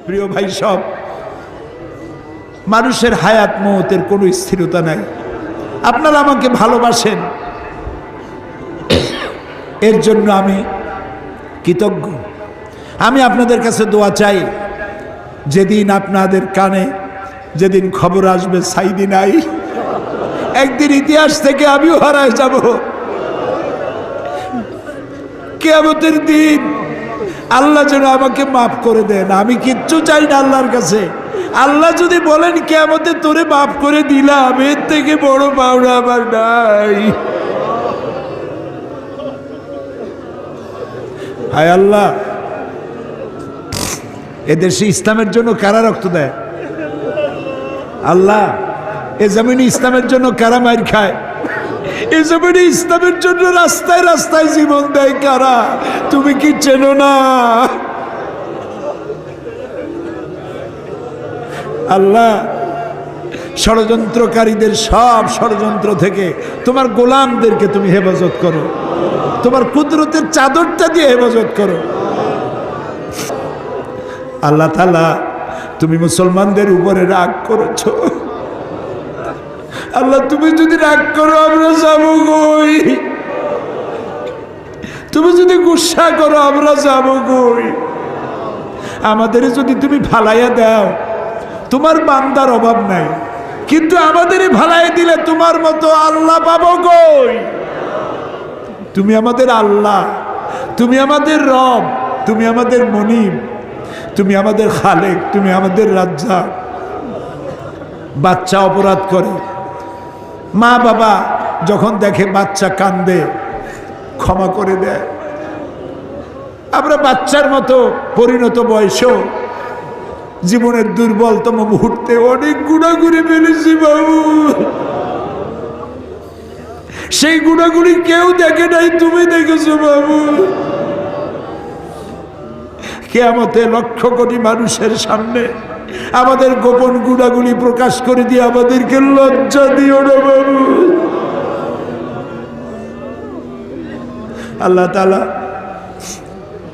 প্রিয় ভাই, সব মানুষের হায়াত মওতের কোনো স্থিরতা নাই। আপনারা আমাকে ভালোবাসেন, এর জন্য আমি কৃতজ্ঞ। আমি আপনাদের কাছে দোয়া চাই, যেদিন আপনাদের কানে যেদিন খবর আসবে সাইদি নাই, একদিন ইতিহাস থেকে আমিও হারায় যাব। কিয়ামতের দিন আল্লাহ যেন আমাকে মাফ করে দেন। আমি কিচ্ছু চাই না আল্লাহর কাছে। আল্লাহ যদি বলেন কিয়ামতে তোরে মাফ করে দিলাম, এর থেকে বড় পাওনা আমার নাই। হায় আল্লাহ, এদেশে ইসলামের জন্য কারা রক্ত দেয়? আল্লাহ, এ জমিনে ইসলামের জন্য কারা মার খায়? এ জমিনে ইসলামের জন্য রাস্তায় রাস্তায় জীবন দেয় কারা? তুমি কি চেনো না? আল্লাহ, ষড়যন্ত্রকারীদের সব ষড়যন্ত্র থেকে তোমার গোলামদেরকে তুমি হেফাজত করো, তোমার কুদরতের চাদরটা দিয়ে হেফাজত করো। আল্লাহ তাআলা, তুমি মুসলমানদের উপরে রাগ করেছো। আল্লাহ, তুমি যদি রাগ করো আমরা যাবো কই? তুমি যদি গুসা করো আমরা যাবো কই? আমাদের যদি তুমি ফালাইয়া দাও, তোমার বান্দার অভাব নাই, কিন্তু আমাদের ভালাই দিলে তোমার মতো আল্লাহ পাবো কই? তুমি আমাদের আল্লাহ, তুমি আমাদের রব, তুমি আমাদের মনিব, তুমি আমাদের খালেক, তুমি আমাদের রাজ্জাক। বাচ্চা অপরাধ করে, মা বাবা যখন দেখে বাচ্চা কান্দে ক্ষমা করে দেয়। আমরা বাচ্চার মতো পরিণত বয়সেও জীবনের দুর্বলতম মুহূর্তে অনেক গুণাগুলি ফেলেছি বাবু। সেই গুণাগুলি কেউ দেখে নাই, তুমি দেখেছো বাবু। কিয়ামতে লক্ষ কোটি মানুষের সামনে আমাদের গোপন গুণাগুলি প্রকাশ করে দিয়ে আমাদেরকে লজ্জা দিও না বাবু। আল্লাহ তাআলা,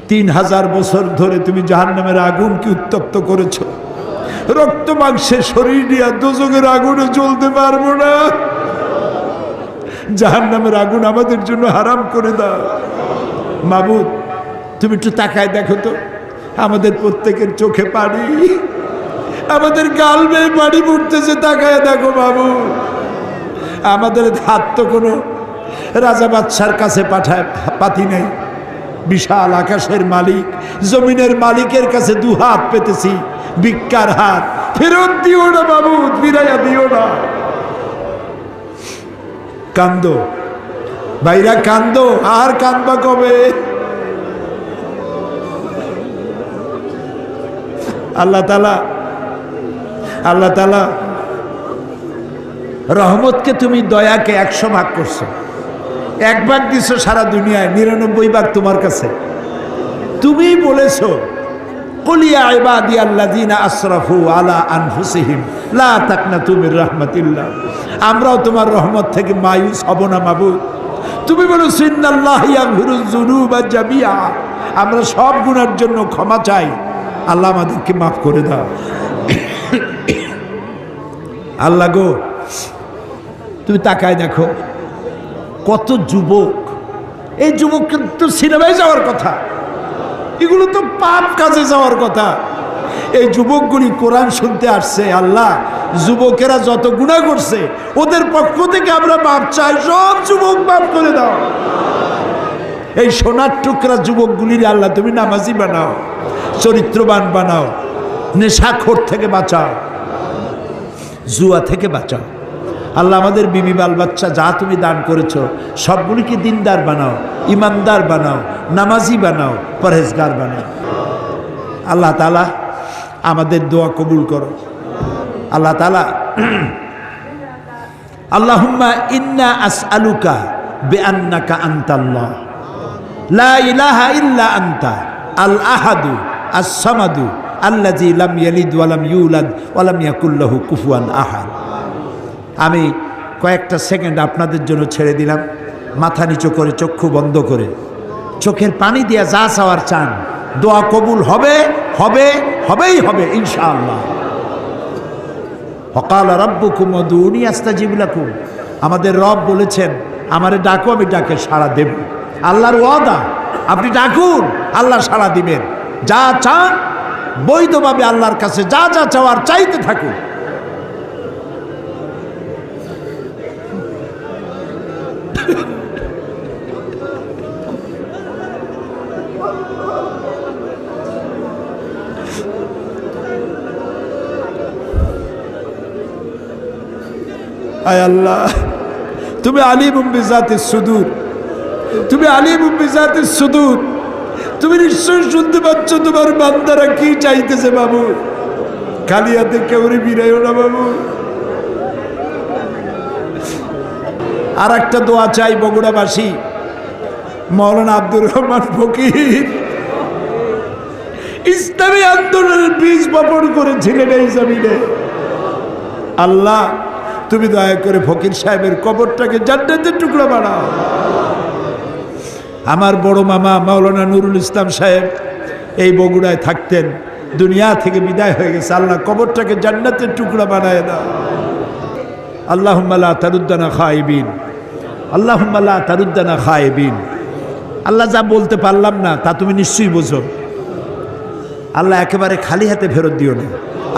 3000 বছর ধরে তুমি জাহান্নামের আগুনকে উত্তপ্ত করেছো। রক্ত মাংসের শরীর নিয়ে দোজখের আগুনে জ্বলতে পারবো না। জাহান্নামের আগুন আমাদের জন্য হারাম করে দাও। মাবুদ, তুমি একটু তাকায় দেখো তো, আমাদের প্রত্যেকের চোখে পানি, আমাদের গাল বেয়ে পানি পড়তেছে, তাকায় দেখো বাবু। আমাদের হাত তো কোনো রাজা বাদশার কাছে পাতি নেই। বিশাল আকাশের মালিক, জমিনের মালিকের কাছে 2 হাত পেতেছি, ভিক্ষার হাত। ফেরত দিও না বাবু, ফিরাইয়া দিও না। কান্দো ভাইরা, কান্দো। আর কান্দবা কবে? আল্লাহ তাআলা রহমতকে তুমি দয়াকে 100 ভাগ করছো। 1 ভাগ দিছো সারা দুনিয়ায়, 99 ভাগ তোমার কাছে। তুমি বলেছো, কুল ইয়া ইবাদিয়াল্লাযীনা আসরাফু আলা আনফুসিহিম লা তাকনাতু মির রাহমাতিল্লাহ। আমরাও তোমার রহমত থেকে মায়ুস হব না মাবুদ। তুমি বলেছো, ইন্নাল্লাহা ইয়াগফিরুয যুনুবা জামিআ। আমরা সব গুনার জন্য ক্ষমা চাই, আল্লাহ আমাদেরকে মাফ করে দাও। আল্লাহ গো, তুমি তাকায় দেখো কত যুবক। এই যুবক তো সিনেমায় যাওয়ার কথা, এগুলো তো পাপ কাজে যাওয়ার কথা। এই যুবকগুলি কোরআন শুনতে আসছে। আল্লাহ, যুবকেরা যত গুনাহ করছে ওদের পক্ষ থেকে আমরা মাপ চাই। সব যুবক মাফ করে দাও। এই সোনার টুকরা যুবকগুলির আল্লাহ তুমি নামাজি বানাও, চরিত্রবান বানাও, নেশাখোর থেকে বাঁচাও, জুয়া থেকে বাঁচাও। আল্লাহ, আমাদের বিবি বাল বাচ্চা যা তুমি দান করেছো সবগুলিকে দিনদার বানাও, ইমানদার বানাও, নামাজি বানাও, পরহেজগার বানাও। আল্লাহ তাআলা আমাদের দোয়া কবুল করো। আল্লাহ তাআলা, আল্লাহুম্মা ইন্না আসআলুকা বিআন্নাকা আনতাল্লাহ লা ইলাহা ইল্লা আনতা আল আহাদু আস সামাদু আল্লাযী লাম ইয়ালিদ ওয়া লাম ইউলাদ ওয়া লাম ইয়াকুল লাহু কুফুয়ান আহাদ। আমি কয়েকটা সেকেন্ড আপনাদের জন্য ছেড়ে দিলাম। মাথা নিচু করে, চক্ষু বন্ধ করে, চোখের পানি দিয়া যা চাওয়ার চান, দোয়া কবুল হবে। হবে, হবেই হবে ইনশাআল্লাহ। ওয়াকাল রাব্বুকুম উদউনি আস্তাজিব লাকুম, আমাদের রব বলেছেন আমারে ডাকো আমি ডাকে সাড়া দেব। আল্লাহর ওয়াদা, আপনি ডাকুন আল্লাহ সাড়া দিবেন। যা চান বৈধভাবে আল্লাহর কাছে যা যা চাওয়ার চাইতে থাকুন। আয় আল্লাহ, তুমি আলিমুম বিজাতিস সুদূর, তুমি আলিমুম বিজাতিস সুদূর, তুমি নিশ্চয়ই শুনতে পাচ্ছ তোমার বান্দারা কি চাইতেছে বাবু। খালি হাতে কেউরে বিরাইও না বাবু। আর একটা দোয়া চাই বগুড়াবাসী, মাওলানা আব্দুর রহমান ফকির ইসলামী আন্দোলনের বীজ বপন করেছিলেন এই জমিনে। আল্লাহ তুমি দয়া করে ফকির সাহেবের কবরটাকে জান্নাতের টুকরা বানাও। আমার বড় মামা মাওলানা নুরুল ইসলাম সাহেব এই বগুড়ায় থাকতেন, দুনিয়া থেকে বিদায় হয়ে গেছে। আল্লাহ কবরটাকে জান্নাতের টুকরা বানায় দাও। আল্লাহুম্মা লা তারুদ্দানা খায়বিন, আল্লাহুম্মা লা তারুদ্দানা খায়বিন। আল্লাহ যা বলতে পারলাম না তা তুমি নিশ্চয়ই বোঝো। আল্লাহ একেবারে খালি হাতে ফেরত দিও না।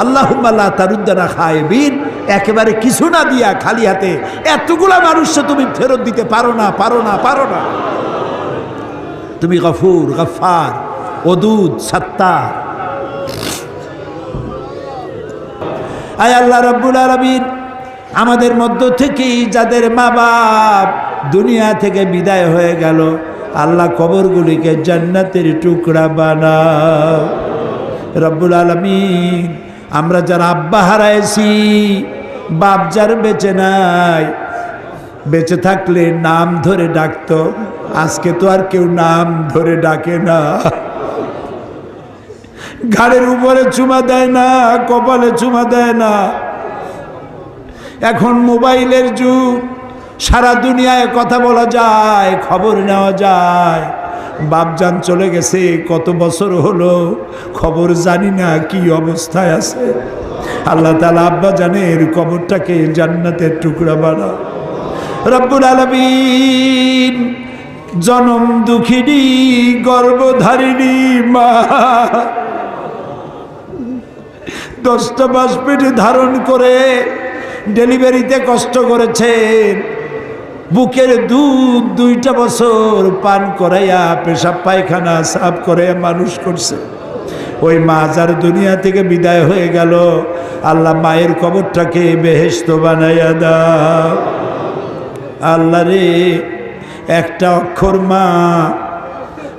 আল্লাহুম্মা লা তারুদ্দানা খায়বিন, একেবারে কিছু না দিয়া খালি হাতে এতগুলা মানুষকে তুমি ফেরত দিতে পারো না, পারো না, পারো না। তুমি গফুর, গফফার, ওদুদ, সাত্তার। আয় আল্লাহ রাব্বুল আলামিন, আমাদের মধ্য থেকেই যাদের মা বাপ দুনিয়া থেকে বিদায় হয়ে গেল, আল্লাহ কবরগুলিকে জান্নাতের টুকরা বানাও রব্বুল আলামিন। আমরা যারা আব্বা হারাইছি, বাপ যার বেঁচে নাই, বেঁচে থাকলে নাম ধরে ডাকতো, আজকে তো আর কেউ নাম ধরে ডাকে না। ঘাড়ের উপরে চুমা দেয় না, কপালে চুমা দেয় না। এখন মোবাইলের যুগ, সারা দুনিয়ায় কথা বলা যায়, খবর নেওয়া যায়। বাপজান চলে গেছে কত বছর হলো, খবর জানি না কি অবস্থায় আছে। আল্লাহ তাআলা আব্বা জানের কবরটাকে জান্নাতের টুকরা বানাও রব্বুল আলামিন। জনম দুঃখিনী গর্ভধারিণী মা 10টা মাস পেটে ধারণ করে ডেলিভারিতে কষ্ট করেছেন, বুকের দুধ 2টা বছর পান করাইয়া পেশাব পায়খানা সাফ করে মানুষ করছে। ওই মা যার দুনিয়া থেকে বিদায় হয়ে গেল, আল্লাহ মায়ের কবরটাকে বেহেশত বানাইয়া দাও। আল্লাহ রে, একটা অক্ষর মা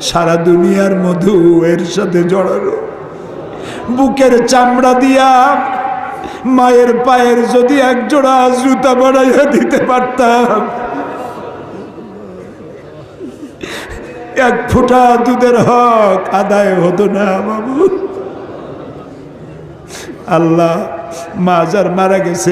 সারা দুনিয়ার মধু এর সাথে জড়ানো। বুকের চামড়া দিয়া মায়ের পায়ের যদি এক জোড়া জুতা বানাইয়া দিতে পারতাম, এক ফোঁটা দুধের হক আদায় হতো না বাবু। আল্লাহ মা যার মারা গেছে